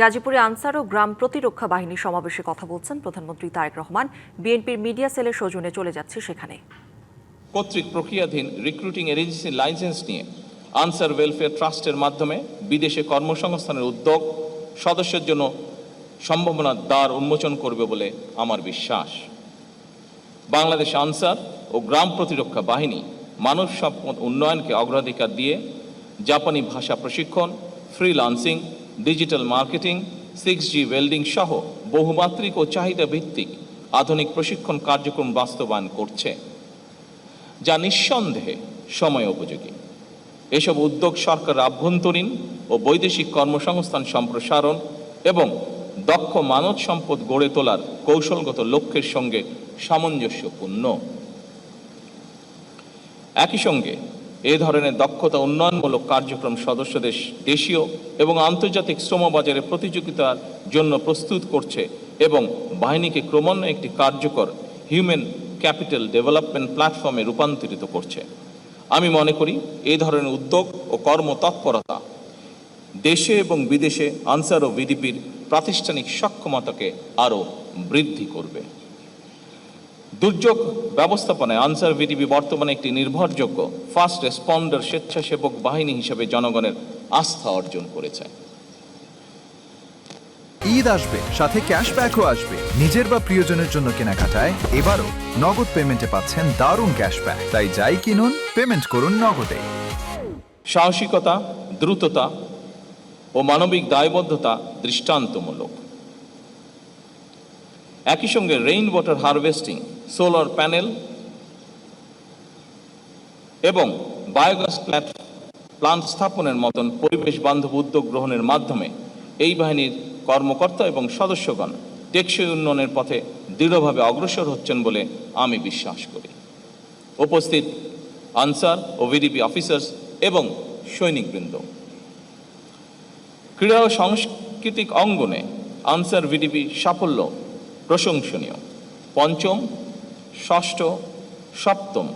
গাজীপুরে আনসার ও গ্রাম প্রতিরক্ষা বাহিনীর সমাবেশে কথা বলছেন প্রধানমন্ত্রী তারেক রহমান। বিএনপির মিডিয়া সেলের সৌজন্যে চলে যাচ্ছে সেখানে। কর্তৃক প্রক্রিয়াধীন রিক্রুটিং এজেন্সির লাইসেন্স নিয়ে আনসার ওয়েলফেয়ার ট্রাস্টের মাধ্যমে বিদেশে কর্মসংস্থানের উদ্যোগ সদস্যের জন্য সম্ভাবনার দ্বার উন্মোচন করবে বলে আমার বিশ্বাস। বাংলাদেশ আনসার ও গ্রাম প্রতিরক্ষা বাহিনী মানব সম্পদ উন্নয়নকে অগ্রাধিকার দিয়ে জাপানি ভাষা প্রশিক্ষণ, freelancing, digital marketing, 6G welding সহ বহুমাত্রিক ও চাহিদা ভিত্তিক আধুনিক প্রশিক্ষণ কার্যক্রম বাস্তবায়ন করছে, যা নিঃসন্দেহে সময় উপযোগী। এসব উদ্যোগ সরকারের আভ্যন্তরীণ ও বৈদেশিক কর্মসংস্থান সম্প্রসারণ এবং দক্ষ মানব সম্পদ গড়ে তোলার কৌশলগত লক্ষ্যের সঙ্গে সামঞ্জস্যপূর্ণ। একই সঙ্গে এ ধরনের দক্ষতা উন্নয়নমূলক কার্যক্রম সদস্যদের দেশীয় এবং আন্তর্জাতিক শ্রমবাজারে প্রতিযোগিতার জন্য প্রস্তুত করছে এবং বাহিনীকে ক্রমান্বয়ে একটি কার্যকর হিউম্যান ক্যাপিটাল ডেভেলপমেন্ট প্ল্যাটফর্মে রূপান্তরিত করছে। আমি মনে করি এই ধরনের উদ্যোগ ও কর্মতৎপরতা দেশে এবং বিদেশে আনসার ও ভিডিপির প্রাতিষ্ঠানিক সক্ষমতাকে আরও বৃদ্ধি করবে। দুর্যোগ ব্যবস্থাপনায় আনসার ভিডিপি বর্তমানে একটি নির্ভরযোগ্য ফার্স্ট রেসপন্ডার স্বেচ্ছাসেবক বাহিনী হিসেবে জনগণের আস্থা অর্জন করেছে। ঈদ আসবে, সাথে ক্যাশব্যাকও আসবে। নিজের বা প্রিয়জনের জন্য কেনাকাটায় এবারও নগদ পেমেন্টে পাচ্ছেন দারুণ ক্যাশব্যাক। তাই যাই কিনুন, পেমেন্ট করুন নগদে। সাহসিকতা, দ্রুততা ও মানবিক দায়বদ্ধতা দৃষ্টান্তমূলক। একই সঙ্গে rain water harvesting, solar panel এবং বায়োগ্যাস প্লান্ট স্থাপনের মতন পরিবেশ বান্ধব উদ্যোগ গ্রহণের মাধ্যমে এই বাহিনীর কর্মকর্তা এবং সদস্যগণ টেকসই উন্নয়নের পথে দৃঢ়ভাবে অগ্রসর হচ্ছেন বলে আমি বিশ্বাস করি। উপস্থিত আনসার ও ভিডিপি অফিসার্স এবং সৈনিকবৃন্দ, ক্রীড়া ও সাংস্কৃতিক অঙ্গনে আনসার ভিডিপি সাফল্য প্রশংসনীয়। পঞ্চম, ষষ্ঠ, সপ্তম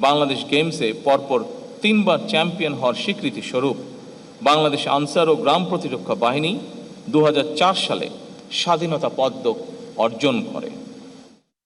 বাংলাদেশ গেমসে পরপর 3 বার চ্যাম্পিয়ন হওয়ার স্বীকৃতি স্বরূপ বাংলাদেশ আনসার ও গ্রাম প্রতিরক্ষা বাহিনী 2004 সালে স্বাধীনতা পদক অর্জন করে।